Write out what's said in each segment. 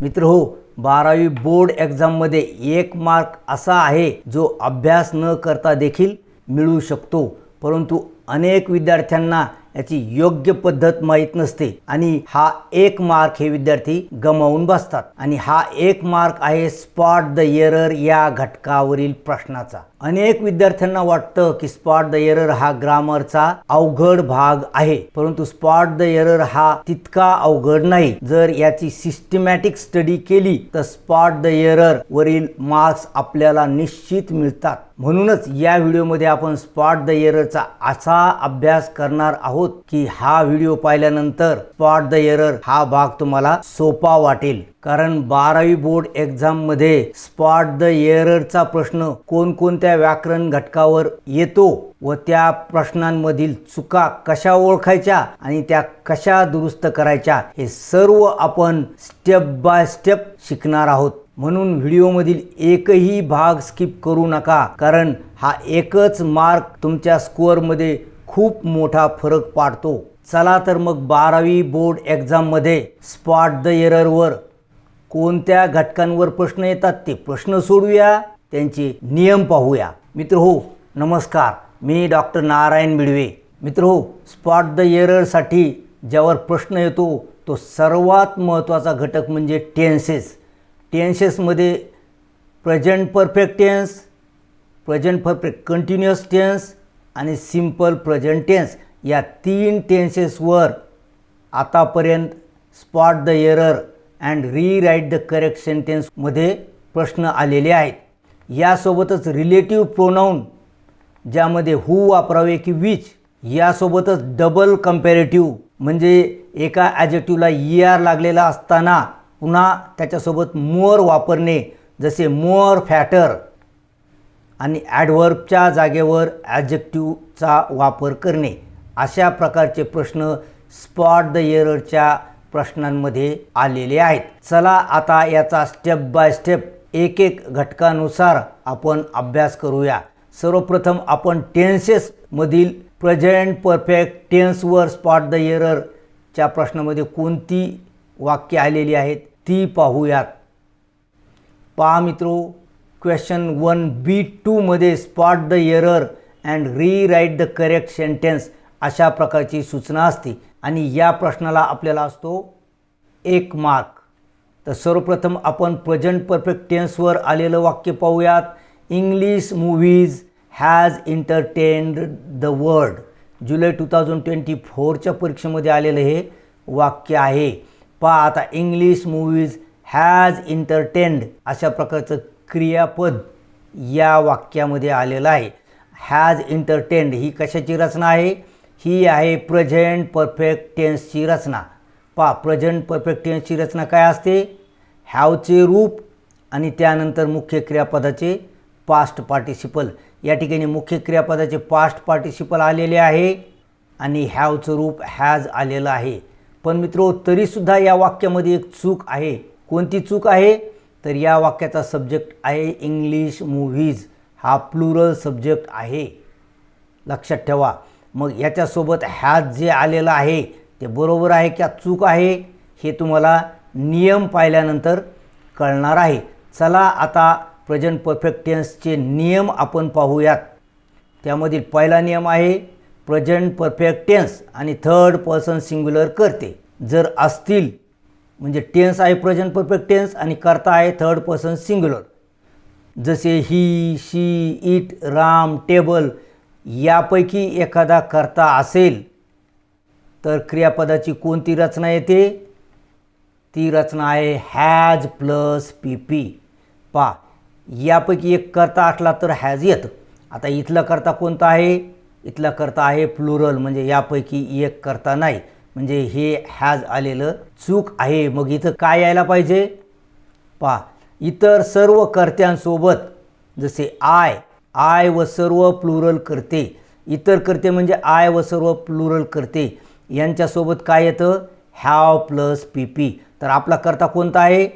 मित्रहो, 12वी बोर्ड एक्झाममध्ये 1 मार्क असा आहे जो अभ्यास न करता देखील मिळू शकतो, परंतु अनेक विद्यार्थ्यांना याची योग्य पद्धत माहीत नसते आणि हा 1 मार्क हे विद्यार्थी गमावून बसतात। आणि हा 1 मार्क आहे स्पॉट द एरर या घटकावरील प्रश्नाचा। अनेक विद्यार्थ्यांना वाटतं की स्पॉट द एरर हा ग्रामरचा अवघड भाग आहे, परंतु स्पॉट द एरर हा तितका अवघड नाही। जर याची सिस्टमॅटिक स्टडी केली तर स्पॉट द एरर वरील मार्क्स आपल्याला निश्चित मिळतात। म्हणूनच या व्हिडिओमध्ये आपण स्पॉट द एररचा असा अभ्यास करणार आहोत की हा व्हिडिओ पाहिल्यानंतर स्पॉट द एरर हा भाग तुम्हाला सोपा वाटेल। कारण 12वी बोर्ड एक्झाम मध्ये स्पॉट द एररचा प्रश्न कोणकोणत्या व्याकरण घटकावर येतो व त्या प्रश्नांमधील चुका कशा ओळखायच्या आणि त्या कशा दुरुस्त करायच्या हे सर्व आपण स्टेप बाय स्टेप शिकणार आहोत। म्हणून व्हिडिओमधील एकही भाग स्किप करू नका, कारण हा एकच मार्क तुमच्या स्कोअरमध्ये खूप मोठा फरक पाडतो। चला तर मग 12वी बोर्ड एक्झाममध्ये स्पॉट द एररवर कोणत्या घटकांवर प्रश्न येतात ते प्रश्न सोडूया, त्यांचे नियम पाहूया। मित्रहो नमस्कार, मी डॉक्टर नारायण बिडवे। मित्रहो, स्पॉट द एररसाठी ज्यावर प्रश्न येतो तो सर्वात महत्त्वाचा घटक म्हणजे टेन्सेस। टेन्सेसमध्ये present perfect tense, present perfect continuous tense आणि सिंपल प्रेझेंट टेन्स या 3 टेन्सेसवर आतापर्यंत spot the error and rewrite the correct सेंटेन्समध्ये प्रश्न आलेले आहेत। यासोबतच रिलेटिव्ह प्रोनाऊन ज्यामध्ये हू वापरावे की विच, यासोबतच डबल कंपॅरेटिव्ह म्हणजे एका ॲडजेक्टिव्हला ER लागलेला असताना पुन्हा त्याच्यासोबत मोर वापरणे, जसे मोर फॅटर, आणि ॲडव्हर्बच्या जागेवर ॲडजेक्टिव्हचा वापर करणे, अशा प्रकारचे प्रश्न स्पॉट द एररच्या प्रश्नांमध्ये आलेले आहेत। चला आता याचा स्टेप बाय स्टेप एक एक घटकानुसार आपण अभ्यास करूया। सर्वप्रथम आपण टेन्सेस मधील प्रेझेंट परफेक्ट टेन्सवर स्पॉट द एररच्या प्रश्नामध्ये कोणती वाक्य आलेली आहेत ती पाहूयात। पहा मित्रो, क्वेश्चन 1B2 मध्ये spot the error and rewrite the correct sentence अशा प्रकारची सूचना असते आणि या प्रश्नाला आपल्याला असतो 1 मार्क। तर सर्वप्रथम आपण प्रेझेंट परफेक्ट टेन्सवर आलेलं वाक्य पाहूयात। English movies has entertained the world. जुलै 2024च्या परीक्षेमध्ये आलेलं हे वाक्य आहे। पहा आता, इंग्लिश मूव्हीज हॅज एंटरटेन्ड अशा प्रकारचं क्रियापद या वाक्यामध्ये आलेलं आहे। हॅज एंटरटेन्ड ही कशाची रचना आहे? ही आहे प्रेझेंट परफेक्ट टेन्सची रचना। पहा, प्रेझेंट परफेक्ट टेन्सची रचना काय असते? हॅवचे रूप आणि त्यानंतर मुख्य क्रियापदाचे पास्ट पार्टिसिपल। या ठिकाणी मुख्य क्रियापदाचे पास्ट पार्टिसिपल आलेले आहे आणि हॅवचं रूप हॅज आलेलं आहे। पण मित्रो, तरीसुद्धा या वाक्यामध्ये एक चूक आहे। कोणती चूक आहे? तर या वाक्याचा सब्जेक्ट आहे इंग्लिश मूव्हीज, हा प्लुरल सब्जेक्ट आहे, लक्षात ठेवा। मग याच्यासोबत हॅज जे आलेलं आहे ते बरोबर आहे का चूक आहे हे तुम्हाला नियम पाहिल्यानंतर कळणार आहे। चला आता प्रेझेंट परफेक्ट टेन्सचे नियम आपण पाहूयात। त्यामधील पहिला नियम आहे प्रेझेंट परफेक्ट टेन्स आणि थर्ड पर्सन सिंग्युलर करते जर असतील, म्हणजे टेन्स आहे प्रेझेंट परफेक्ट टेन्स आणि कर्ता आहे थर्ड पर्सन सिंग्युलर, जसे ही, शी, इट, राम, टेबल, यापैकी एखादा कर्ता असेल तर क्रियापदाची कोणती रचना येते? ती रचना आहे हॅज प्लस PP। पहा, यापैकी एक कर्ता असला तर हॅज येतं। आता इथला कर्ता कोणता आहे? इथला कर्ता आहे प्लुरल, म्हणजे यापैकी एक कर्ता नाही, म्हणजे हे हॅज आलेलं चूक आहे। मग इथं काय यायला पाहिजे? पहा, इतर सर्व कर्त्यांसोबत, जसे आय व सर्व प्लुरल करते, इतर करते म्हणजे आय व सर्व प्लुरल करते यांच्यासोबत काय येतं? Have plus PP। तर आपला कर्ता कोणता आहे?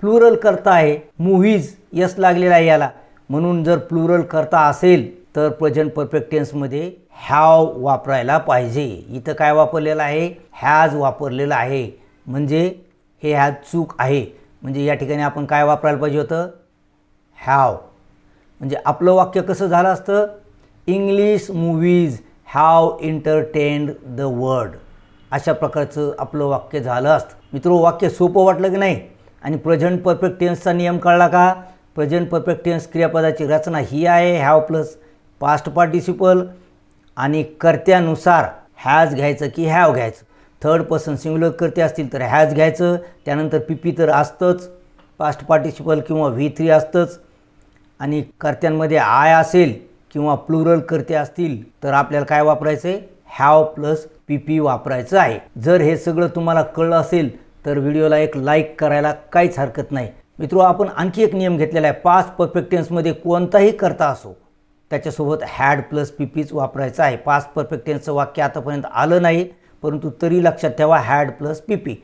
प्लुरल कर्ता आहे। मूव्हीज यस लागलेला आहे याला, म्हणून जर प्लुरल कर्ता असेल तर प्रेझेंट परफेक्ट टेन्समध्ये हॅव वापरायला पाहिजे। इथं काय वापरलेलं आहे? हॅज वापरलेलं आहे, म्हणजे हे ह्यात चूक आहे. म्हणजे या ठिकाणी आपण काय वापरायला पाहिजे होतं, हॅव. म्हणजे आपलं वाक्य कसं झालं असतं, English movies have entertained the world. अशा प्रकारचं आपलं वाक्य झालं असतं. मित्रो, वाक्य सोपं वाटलं की नाही? आणि प्रेझेंट परफेक्ट टेन्सचा नियम कळला का? प्रेझेंट परफेक्ट टेन्स क्रियापदाची रचना ही आहे, हॅव प्लस पास्ट पार्टिसिपल, आणि कर्त्यानुसार हॅज घ्यायचं की हॅव घ्यायचं. थर्ड पर्सन सिंग्युलर कर्ते असतील तर हॅज घ्यायचं, त्यानंतर पी तर असतंच, पास्ट पार्टिसिपल किंवा V3 असतंच, आणि कर्त्यांमध्ये आय असेल किंवा प्लुरल कर्ते असतील तर आपल्याला काय वापरायचं आहे, हॅव प्लस PP वापरायचं आहे. जर हे सगळं तुम्हाला कळलं असेल तर व्हिडिओला एक लाईक करायला काहीच हरकत नाही. मित्रो, आपण आणखी एक नियम घेतलेला आहे, पास्ट परफेक्ट टेन्समध्ये कोणताही कर्ता असो त्याच्यासोबत हॅड प्लस PPच वापरायचं आहे. पास्ट परफेक्ट टेन्सचं वाक्य आतापर्यंत आलं नाही, परंतु तरी लक्षात ठेवा हॅड प्लस PP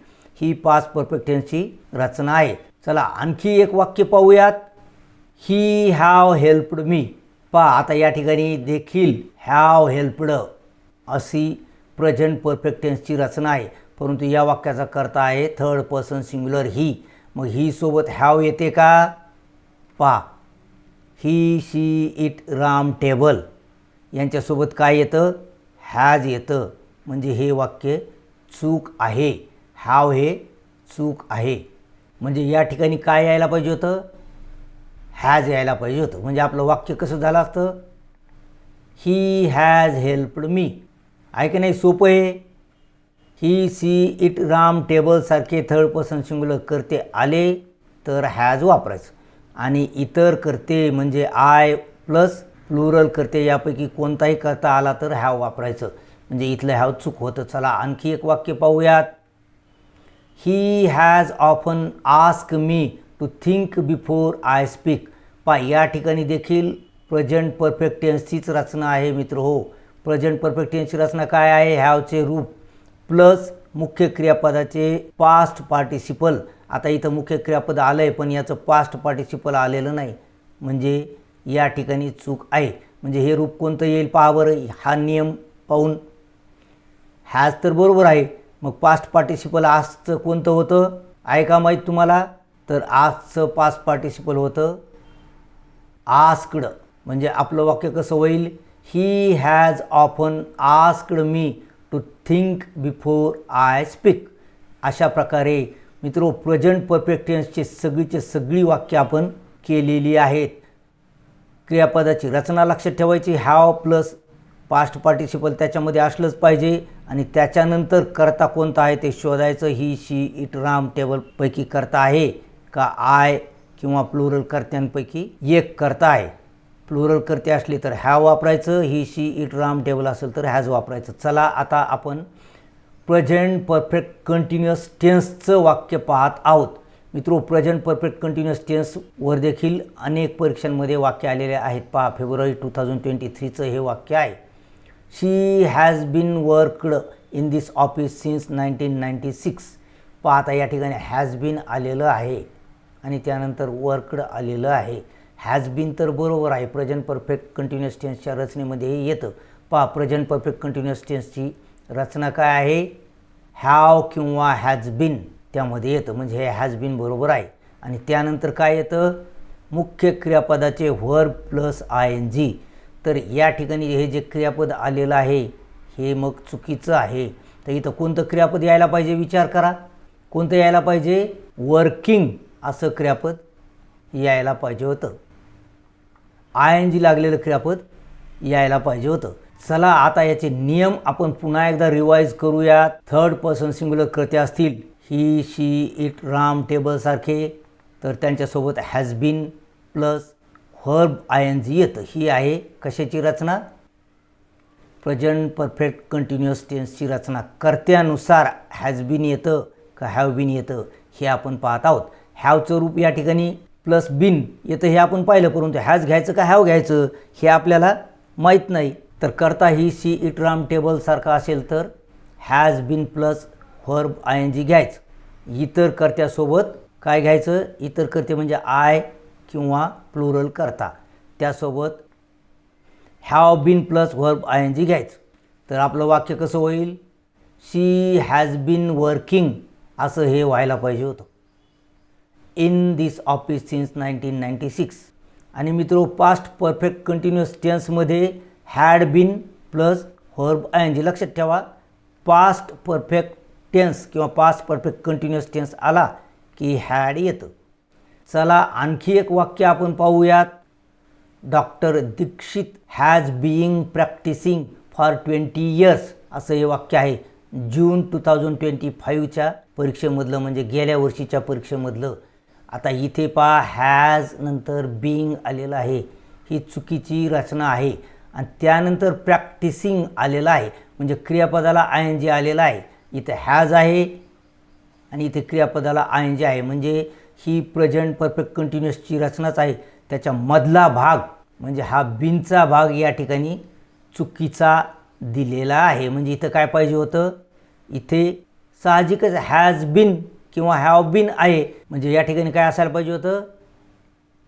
ही पास्ट परफेक्ट टेन्सची रचना आहे. चला आणखी एक वाक्य पाहूयात, ही हॅव हेल्प्ड मी. पहा, आता या ठिकाणी देखील हॅव हेल्प्ड अशी प्रेझेंट परफेक्ट टेन्सची रचना आहे, परंतु या वाक्याचा कर्ता आहे थर्ड पर्सन सिंग्युलर ही. मग ही सोबत हॅव येते का? पहा, ही शी इट राम टेबल यांच्यासोबत काय येतं, हॅज येतं. म्हणजे हे वाक्य चूक आहे, हॅव हे चूक आहे. म्हणजे या ठिकाणी काय यायला पाहिजे होतं, हॅज यायला पाहिजे होतं. म्हणजे आपलं वाक्य कसं झालं असतं, ही हॅज हेल्प्ड मी. आहे की नाही? सोपं आहे. ही सी इट राम टेबल सारखे थर्ड पर्सन सिंग्युलर कर्ते आले तर हॅज वापरायचं, आणि इतर कर्ते म्हणजे आय प्लस प्लुरल कर्ते यापैकी कोणताही कर्ता आला तर हॅव वापरायचं. म्हणजे इथलं हॅव चूक होतं. चला आणखी एक वाक्य पाहूयात, he has often ask me to think before I speak. पहा, या ठिकाणी देखील प्रेझेंट परफेक्ट टेन्सचीच रचना आहे मित्र हो. प्रेझेंट परफेक्ट टेन्सची रचना काय आहे, हॅवचे रूप प्लस मुख्य क्रियापदाचे पास्ट पार्टिसिपल. आता इथं मुख्य क्रियापद आलं आहे पण याचं पास्ट पार्टिसिपल आलेलं नाही, म्हणजे या ठिकाणी चूक आहे. म्हणजे हे रूप कोणतं येईल पहा बरं, हा नियम पाहून. हॅज तर बरोबर आहे, मग पास्ट पार्टिसिपल आजचं कोणतं होतं आहे का माहीत तुम्हाला? तर आजचं पास्ट पार्टिसिपल होतं आस्क्ड. म्हणजे आपलं वाक्य कसं होईल, he has often asked me to think before I speak. अशा प्रकारे मित्रो प्रेझेंट परफेक्ट टेन्सचे सगळी वाक्य आपण केलेली आहेत. क्रियापदाची रचना लक्षात ठेवायची, हॅव प्लस पास्ट पार्टिसिपल त्याच्यामध्ये असलंच पाहिजे, आणि त्याच्यानंतर कर्ता कोणता आहे ते शोधायचं. ही शी इट राम टेबलपैकी कर्ता आहे का आय किंवा प्लुरल कर्त्यांपैकी एक कर्ता आहे. प्लुरल कर्ते असले तर हॅव वापरायचं, ही शी इट राम टेबल असेल तर हॅज वापरायचं. चला आता आपण प्रेझेंट परफेक्ट कंटिन्युअस टेन्सचं वाक्य पाहत आहोत. मित्रो, प्रेझेंट परफेक्ट कंटिन्युअस टेन्सवर देखील अनेक परीक्षांमध्ये वाक्य आलेले आहेत. पहा, फेब्रुवारी 2023चं हे वाक्य आहे, she has been worked in this office since 1996. पहा, आता या ठिकाणी हॅज बीन आलेलं आहे आणि त्यानंतर वर्कड आलेलं आहे. हॅज बीन तर बरोबर आहे, प्रेझेंट परफेक्ट कंटिन्युअस टेन्सच्या रचनेमध्ये येतं. पहा, प्रेझेंट परफेक्ट कंटिन्युअस टेन्सची रचना काय आहे, हॅव किंवा हॅज बीन त्यामध्ये येतं. म्हणजे हे हॅज बीन बरोबर आहे. आणि त्यानंतर काय येतं, मुख्य क्रियापदाचे व्हर्ब प्लस ING. तर या ठिकाणी हे जे क्रियापद आलेलं आहे हे मग चुकीचं आहे. तर इथं कोणतं क्रियापद यायला पाहिजे, विचार करा. कोणतं यायला पाहिजे, वर्किंग असं क्रियापद यायला पाहिजे होतं. ING लागलेलं क्रियापद यायला पाहिजे होतं. चला आता याचे नियम आपण पुन्हा एकदा रिवाईज करूयात. थर्ड पर्सन सिंग्युलर कर्ते असतील, he she it Ram table सारखे, तर त्यांच्यासोबत has been plus verb ING येतं. ही आहे कशाची रचना, प्रेझेंट परफेक्ट कंटिन्युअस टेन्सची रचना. कर्त्यानुसार हॅज बीन येतं का हॅव बीन येतं हे आपण पाहत आहोत. हॅवचं रूप या ठिकाणी प्लस बीन येतं हे आपण पाहिलं, परंतु हॅज घ्यायचं का हॅव घ्यायचं हे आपल्याला माहीत नाही. तर कर्ता he she it Ram table सारखा असेल तर has been plus verb ING घ्यायचं. इतर कर्त्यासोबत काय घ्यायचं, इतर कर्ते म्हणजे आय किंवा प्लुरल कर्ता, त्यासोबत have been plus verb ING घ्यायचं. तर आपलं वाक्य कसं होईल, शी हॅज बीन वर्किंग असं हे व्हायला पाहिजे होतं. In this office since 1996. आणि मित्रो पास्ट परफेक्ट कंटिन्युअस टेन्समध्ये had been plus verb ING. लक्षात ठेवा, पास्ट परफेक्ट टेन्स किंवा पास्ट परफेक्ट कंटिन्युअस टेन्स आला की हॅड येतं. चला आणखी एक वाक्य आपण पाहूयात. Doctor Dixit has being practising for 20 years असं हे वाक्य आहे. जून 2025च्या परीक्षेमधलं, म्हणजे गेल्या वर्षीच्या परीक्षेमधलं. आता इथे पहा, हॅज नंतर बीइंग आलेलं आहे, ही चुकीची रचना आहे. आणि त्यानंतर प्रॅक्टिसिंग आलेलं आहे, म्हणजे क्रियापदाला आय एन जी आलेला आहे. इथे हॅज आहे आणि इथे क्रियापदाला आय एन जी आहे, म्हणजे ही प्रेझेंट परफेक्ट कंटिन्युअसची रचनाच आहे. त्याच्या मधला भाग म्हणजे हा बीनचा भाग या ठिकाणी चुकीचा दिलेला आहे. म्हणजे इथं काय पाहिजे होतं, इथे साहजिकच हॅज बीन किंवा हॅव बीन आहे, म्हणजे या ठिकाणी काय असायला पाहिजे होतं,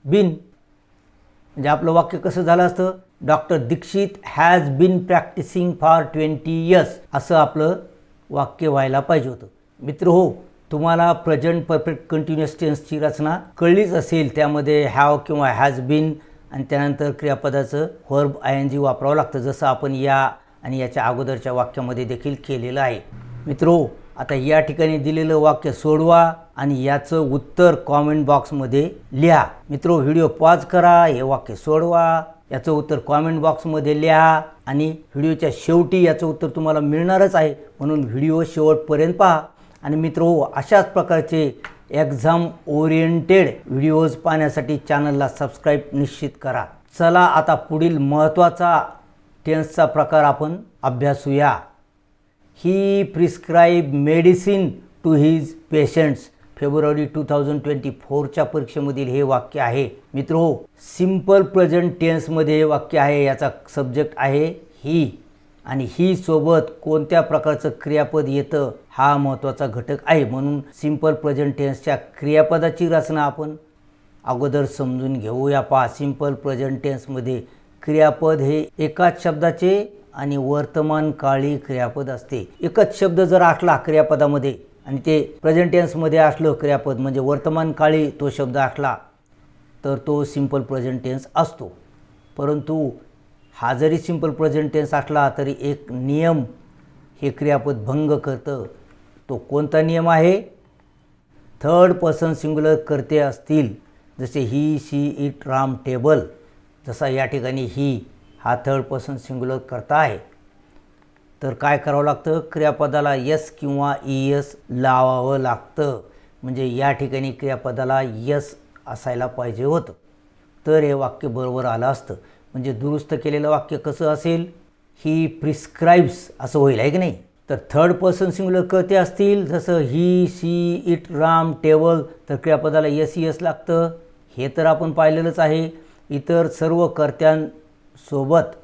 बीन. म्हणजे आपलं वाक्य कसं झालं असतं, doctor Dixit has been practising for 20 years असं आपलं वाक्य व्हायला पाहिजे होतं. मित्र हो, तुम्हाला प्रेझेंट परफेक्ट कंटिन्युअस टेन्सची रचना कळलीच असेल. त्यामध्ये हॅव किंवा हॅज बीन आणि त्यानंतर क्रियापदाचं व्हर्ब आय एन जी वापरावं लागतं, जसं आपण या आणि याच्या अगोदरच्या वाक्यामध्ये देखील केलेलं आहे. मित्रो, आता या ठिकाणी दिलेलं वाक्य सोडवा आणि याचं उत्तर कॉमेंट बॉक्समध्ये लिहा. मित्रो, व्हिडिओ पॉज करा, हे वाक्य सोडवा, याचं उत्तर कॉमेंट बॉक्समध्ये लिहा आणि व्हिडिओच्या शेवटी याचं उत्तर तुम्हाला मिळणारच आहे, म्हणून व्हिडिओ शेवटपर्यंत पहा. आणि मित्रो, अशाच प्रकारचे एक्झाम ओरिएंटेड व्हिडिओज पाहण्यासाठी चॅनलला सबस्क्राईब निश्चित करा. चला आता पुढील महत्त्वाचा टेन्सचा प्रकार आपण अभ्यासूया. He prescribe medicine to his patients. फेब्रुवारी 2024च्या परीक्षेमधील हे वाक्य आहे. मित्रो, सिंपल प्रेझेंट टेन्समध्ये हे वाक्य आहे. याचा सब्जेक्ट आहे ही आणि ही सोबत कोणत्या प्रकारचं क्रियापद येतं हा महत्त्वाचा घटक आहे. म्हणून सिंपल प्रेझेंट टेन्सच्या क्रियापदाची रचना आपण अगोदर समजून घेऊया. पहा, सिंपल प्रेझेंट टेन्समध्ये क्रियापद हे एकाच शब्दाचे आणि वर्तमान काळी क्रियापद असते. एकच शब्द जर असला क्रियापदामध्ये आणि ते प्रेझेंट टेन्समध्ये असलं क्रियापद, म्हणजे वर्तमान काळी तो शब्द असला तर तो सिंपल प्रेझेंट टेन्स असतो. परंतु हा जरी सिंपल प्रेझेंट टेन्स असला तरी एक नियम हे क्रियापद भंग करतं. तो कोणता नियम आहे, थर्ड पर्सन सिंग्युलर कर्ते असतील, जसे ही, शी, इट, राम, टेबल. जसा या ठिकाणी ही हा थर्ड पर्सन सिंग्युलर कर्ता आहे, तर काय करावं लागतं, क्रियापदाला यस किंवा ईएस लावावं लागतं. म्हणजे या ठिकाणी क्रियापदाला यस असायला पाहिजे होतं, तर हे वाक्य बरोबर आलं असतं. म्हणजे दुरुस्त केलेलं वाक्य कसं असेल, ही प्रिस्क्राईब्स असं होईल, आहे की नाही. तर थर्ड पर्सन सिंग्युलर कर्ते असतील, जसं ही, शी, इट, राम, टेबल, तर क्रियापदाला यस ईएस लागतं. हे तर आपण पाहिलेलंच आहे. इतर सर्व कर्त्यांसोबत,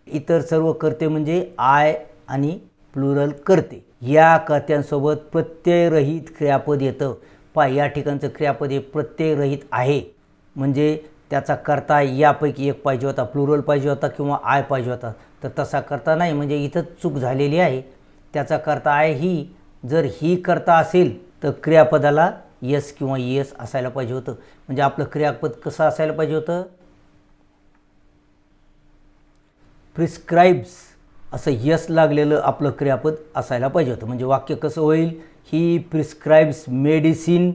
इतर सर्व कर्ते म्हणजे आय आणि प्लुरल कर्ते, या कर्त्यांसोबत प्रत्ययरहित क्रियापद येतं. पहा, या ठिकाणचं क्रियापद हे प्रत्ययरहित आहे, म्हणजे त्याचा कर्ता यापैकी एक पाहिजे होता, प्लुरल पाहिजे होता किंवा आय पाहिजे होता, तर तसा कर्ता नाही. म्हणजे इथं चूक झालेली आहे. त्याचा कर्ता आहे ही. जर ही कर्ता असेल तर क्रियापदाला यस किंवा ईएस असायला पाहिजे होतं. म्हणजे आपलं क्रियापद कसं असायला पाहिजे होतं, प्रिस्क्राईब्स असं यस लागलेलं आपलं क्रियापद असायला पाहिजे होतं. म्हणजे वाक्य कसं होईल, ही प्रिस्क्राईब्स मेडिसिन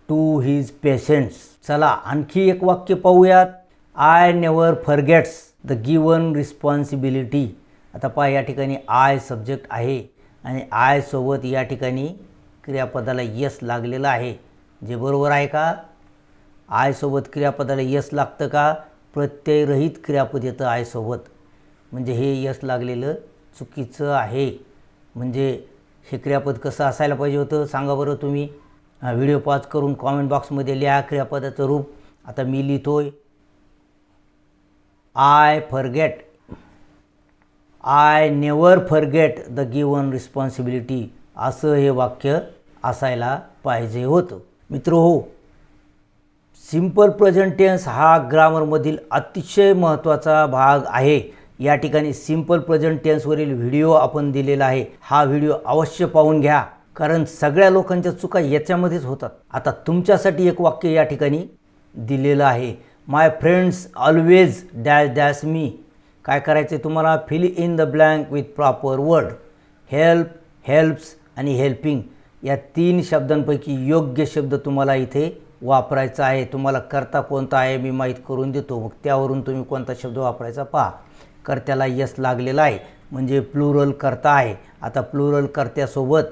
टू हिज पेशंट्स. चला आणखी एक वाक्य पाहूयात. I never forgets the given responsibility. आता पहा, या ठिकाणी आय सब्जेक्ट आहे आणि आय सोबत या ठिकाणी क्रियापदाला यस लागलेलं आहे. जे बरोबर आहे का, आय सोबत क्रियापदाला यस लागतं का, प्रत्ययरहित क्रियापद येतं आय सोबत, म्हणजे हे यस लागलेलं चुकीचं आहे. म्हणजे हे क्रियापद कसं असायला पाहिजे होतं सांगा बरं तुम्ही. व्हिडिओ पॉज करून कॉमेंट बॉक्समध्ये लिहा क्रियापदाचं रूप. आता मी लिहितोय, I forget, I never forget the given responsibility, असं हे वाक्य असायला पाहिजे होतं. मित्रो हो, सिंपल प्रेझेंट टेन्स हा ग्रामरमधील अतिशय महत्त्वाचा भाग आहे. या ठिकाणी सिंपल प्रेझेंट टेन्सवरील व्हिडिओ आपण दिलेला आहे. हा व्हिडिओ अवश्य पाहून घ्या, कारण सगळ्या लोकांच्या चुका याच्यामध्येच होतात. आता तुमच्यासाठी एक वाक्य या ठिकाणी दिलेलं आहे. My friends always dash dash me. काय करायचं आहे तुम्हाला? Fill in the blank with proper word. Help, helps आणि हेल्पिंग या 3 शब्दांपैकी योग्य शब्द तुम्हाला इथे वापरायचा आहे. तुम्हाला कर्ता कोणता आहे मी माहीत करून देतो, मग त्यावरून तुम्ही कोणता शब्द वापरायचा पहा. कर्त्याला यस लागलेला आहे म्हणजे प्लुरल कर्ता आहे. आता प्लुरल कर्त्यासोबत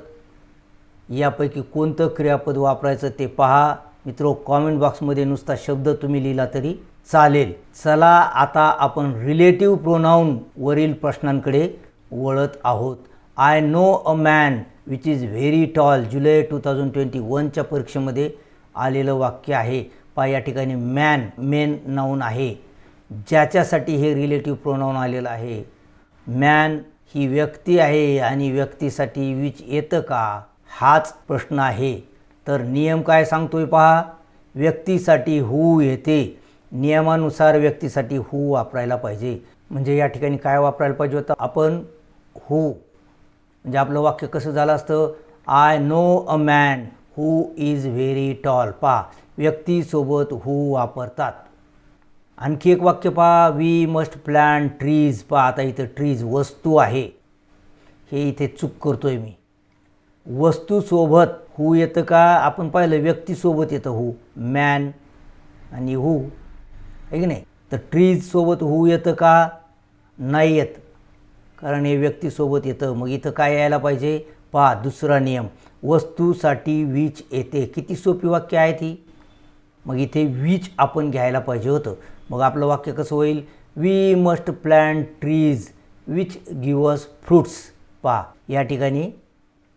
यापैकी कोणतं क्रियापद वापरायचं ते पहा. मित्रो, कॉमेंट बॉक्समध्ये नुसता शब्द तुम्ही लिहिला तरी चालेल. चला आता आपण रिलेटिव्ह प्रोनाऊन वरील प्रश्नांकडे वळत आहोत. I know a man which is very tall. जुलै 2021च्या परीक्षेमध्ये आलेलं वाक्य आहे. पहा या ठिकाणी मॅन मेन नाऊन आहे, ज्याच्यासाठी हे रिलेटिव्ह प्रोनाऊन आलेलं आहे. मॅन ही व्यक्ती आहे आणि व्यक्तीसाठी विच येतं का हाच प्रश्न आहे. तर नियम काय सांगतोय पहा. व्यक्तीसाठी हू येते. नियमानुसार व्यक्तीसाठी हू वापरायला पाहिजे. म्हणजे या ठिकाणी काय वापरायला पाहिजे होतं आपण? हू. म्हणजे आपलं वाक्य कसं झालं असतं? I know a man who is very tall. पहा व्यक्तीसोबत हू वापरतात. आणखी एक वाक्य पहा. We must plant trees. पहा आता इथं ट्रीज वस्तू आहे, हे इथे चूक करतोय मी. वस्तूसोबत हू येतं का? आपण पाहिलं व्यक्तीसोबत येतं हू, मॅन आणि हू, आहे की नाही. तर ट्रीजसोबत हू येतं का? नाही येत, कारण हे व्यक्तीसोबत येतं. मग इथं काय यायला पाहिजे? पहा दुसरा नियम, वस्तूसाठी विच येते. किती सोपी वाक्य आहे ती. मग इथे विच आपण घ्यायला पाहिजे होतं. मग आपलं वाक्य कसं होईल? We must plant trees which give us fruits. पहा या ठिकाणी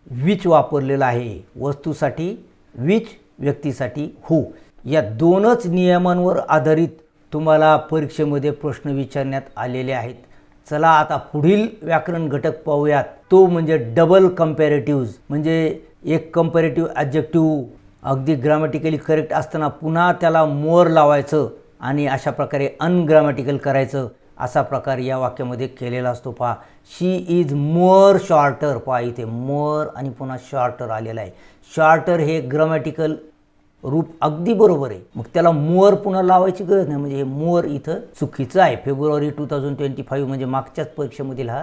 विच वापरलेलं आहे. वस्तूसाठी विच, व्यक्तीसाठी हू. या 2च नियमांवर आधारित तुम्हाला परीक्षेमध्ये प्रश्न विचारण्यात आलेले आहेत. चला आता पुढील व्याकरण घटक पाहूयात. तो म्हणजे डबल कंपॅरेटिव्ज. म्हणजे एक कंपॅरेटिव्ह ॲडजेक्टिव्ह अगदी ग्रामॅटिकली करेक्ट असताना पुन्हा त्याला मोर लावायचं आणि अशा प्रकारे अनग्रामॅटिकल करायचं, असा प्रकार या वाक्यामध्ये केलेला असतो. पहा शी इज मोर शॉर्टर. पहा इथे मोर आणि पुन्हा शॉर्टर आलेला आहे. शॉर्टर हे ग्रामॅटिकल रूप अगदी बरोबर आहे, मग त्याला मोर पुन्हा लावायची गरज नाही. म्हणजे हे मोर इथं चुकीचं आहे. फेब्रुवारी 2025 म्हणजे मागच्याच परीक्षेमधील हा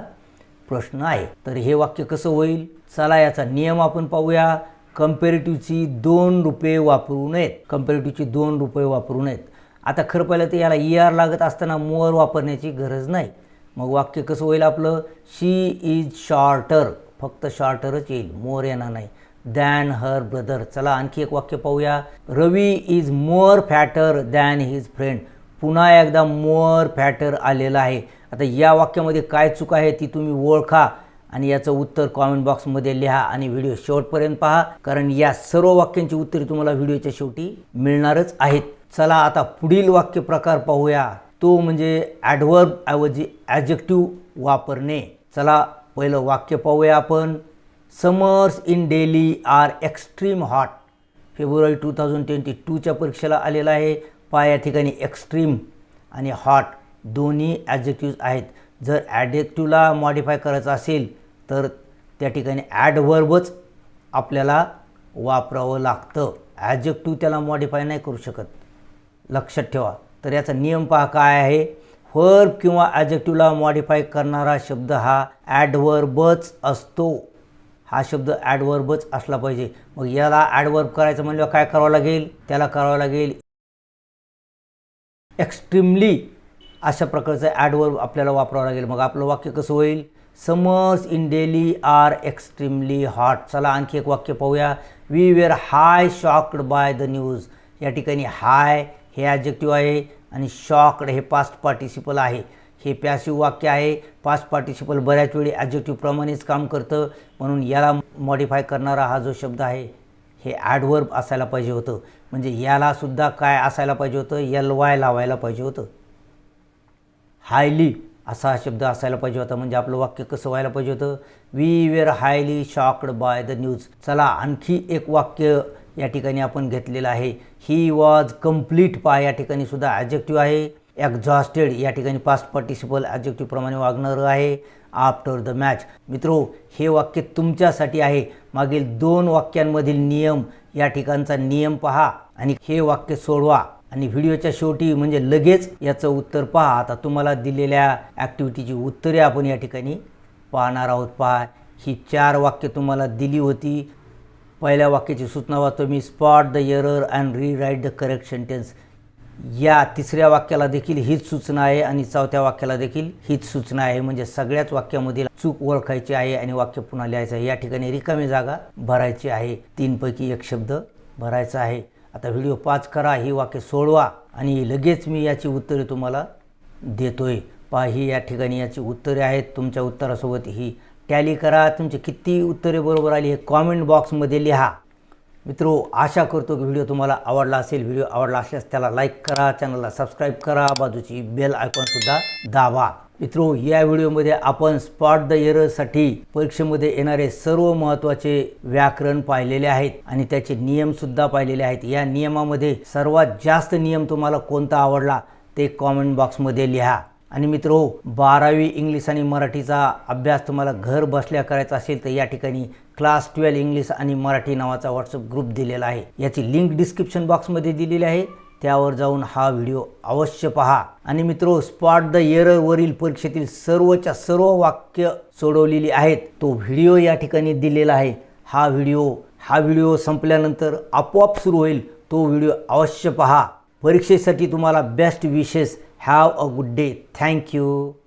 प्रश्न आहे. तर हे वाक्य कसं होईल? चला याचा नियम आपण पाहूया. कंपॅरेटिव्हची 2 रूपे वापरू नयेत. कंपॅरेटिव्हची 2 रूपे वापरू नयेत. आता खरं पाहिलं तर याला ER लागत असताना मोर वापरण्याची गरज नाही. मग वाक्य कसं होईल आपलं? She is shorter. फक्त शॉर्टरच येईल, मोर येणार नाही. Than her brother. चला आणखी एक वाक्य पाहूया. Ravi is more fatter than his friend. पुन्हा एकदा मोर फॅटर आलेलं आहे. आता या वाक्यामध्ये काय चूक आहे ती तुम्ही ओळखा आणि याचं उत्तर कॉमेंट बॉक्समध्ये लिहा आणि व्हिडिओ शेवटपर्यंत पहा, कारण या सर्व वाक्यांची उत्तरे तुम्हाला व्हिडिओच्या शेवटी मिळणारच आहेत. चला आता पुढील वाक्य प्रकार पाहूया. तो म्हणजे ॲडव्हर्ब ऐवजी ॲडजेक्टिव्ह वापरणे. चला पहिलं वाक्य पाहूया आपण. Summers in Delhi are extreme hot. फेब्रुवारी 2022च्या परीक्षेला आलेला आहे. पहा या ठिकाणी एक्स्ट्रीम आणि हॉट दोन्ही ॲडजेक्टिव्ज आहेत. जर ॲडजेक्टिव्हला मॉडिफाय करायचं असेल तर त्या ठिकाणी ॲडव्हर्बच आपल्याला वापरावं लागतं. ॲडजेक्टिव्ह त्याला मॉडिफाय नाही करू शकत, लक्षात ठेवा. तर याचा नियम पहा काय आहे. व्हर्ब किंवा ॲडजेक्टिव्हला मॉडिफाय करणारा शब्द हा ॲडव्हर्बच असतो. हा शब्द ॲडव्हर्बच असला पाहिजे. मग याला ॲडव्हर्ब करायचं म्हणल्यावर काय करावं लागेल? त्याला करावं लागेल एक्स्ट्रीमली अशा प्रकारचं ॲडव्हर्ब आपल्याला वापरावं लागेल. मग आपलं वाक्य कसं होईल? Summers in Delhi are extremely hot. चला आणखी एक वाक्य पाहूया. We were high shocked by the news. या ठिकाणी हाय हे ॲडजेक्टिव्ह आहे आणि शॉक्ड हे पास्ट पार्टिसिपल आहे. हे पॅसिव्ह वाक्य आहे. पास्ट पार्टिसिपल बऱ्याच वेळी ॲडजेक्टिव्हप्रमाणेच काम करतं, म्हणून याला मॉडिफाय करणारा हा जो शब्द आहे हे ॲडव्हर्ब असायला पाहिजे होतं. म्हणजे यालासुद्धा काय असायला पाहिजे होतं? LY लावायला पाहिजे होतं. हायली असा हा शब्द असायला पाहिजे होता. म्हणजे आपलं वाक्य कसं व्हायला पाहिजे होतं? We were highly shocked by the news. चला आणखी एक वाक्य या ठिकाणी आपण घेतलेलं आहे. He was complete. पहा या ठिकाणी सुद्धा ॲडजेक्टिव्ह आहे. एक्झॉस्टेड या ठिकाणी पास्ट पार्टिसिपल ॲडजेक्टिव्हप्रमाणे वागणारं आहे आफ्टर द मॅच. मित्रो, हे वाक्य तुमच्यासाठी आहे. मागील 2 वाक्यांमधील नियम, या ठिकाणचा नियम पहा आणि हे वाक्य सोडवा आणि व्हिडिओच्या शेवटी म्हणजे लगेच याचं उत्तर पहा. आता तुम्हाला दिलेल्या ॲक्टिव्हिटीची उत्तरे आपण या ठिकाणी पाहणार आहोत. पहा, ही 4 वाक्य तुम्हाला दिली होती. पहिल्या वाक्याची सूचना वाचतो मी, spot the error and rewrite the correct sentence. या तिसऱ्या वाक्याला देखील हीच सूचना आहे आणि चौथ्या वाक्याला देखील हीच सूचना आहे. म्हणजे सगळ्याच वाक्यामधील चूक ओळखायची आहे आणि वाक्य पुन्हा लिहायचं आहे. या ठिकाणी रिकामी जागा भरायची आहे. 3 पैकी 1 शब्द भरायचा आहे. आता व्हिडिओ 5 करा, ही वाक्य सोडवा आणि लगेच मी याची उत्तरे तुम्हाला देतोय. पहा, ही या ठिकाणी याची उत्तरे आहेत. तुमच्या उत्तरासोबत ही टॅली करा. तुमची किती उत्तरे बरोबर आली हे कॉमेंट बॉक्समध्ये लिहा. मित्रो, आशा करतो की व्हिडिओ तुम्हाला आवडला असेल. व्हिडिओ आवडला असल्यास त्याला लाईक करा, चॅनलला सबस्क्राईब करा, बाजूची बेल आयकॉनसुद्धा दाबा. मित्रो, या व्हिडिओमध्ये आपण स्पॉट द एररसाठी परीक्षेमध्ये येणारे सर्व महत्त्वाचे व्याकरण पाहिलेले आहेत आणि त्याचे नियमसुद्धा पाहिलेले आहेत. या नियमामध्ये सर्वात जास्त नियम तुम्हाला कोणता आवडला ते कॉमेंट बॉक्समध्ये लिहा. आणि मित्रो, 12वी इंग्लिश आणि मराठीचा अभ्यास तुम्हाला घर बसल्या करायचा असेल तर या ठिकाणी क्लास 12 इंग्लिश आणि मराठी नावाचा व्हॉट्सअप ग्रुप दिलेला आहे. याची लिंक डिस्क्रिप्शन बॉक्समध्ये दिलेली आहे. त्यावर जाऊन हा व्हिडिओ अवश्य पहा. आणि मित्रो, स्पॉट द एररवरील परीक्षेतील सर्वच्या सर्व वाक्य सोडवलेली आहेत. तो व्हिडिओ या ठिकाणी दिलेला आहे. हा व्हिडिओ संपल्यानंतर आपोआप सुरू होईल. तो व्हिडिओ अवश्य पहा. परीक्षेसाठी तुम्हाला best wishes. Have a good day. Thank you.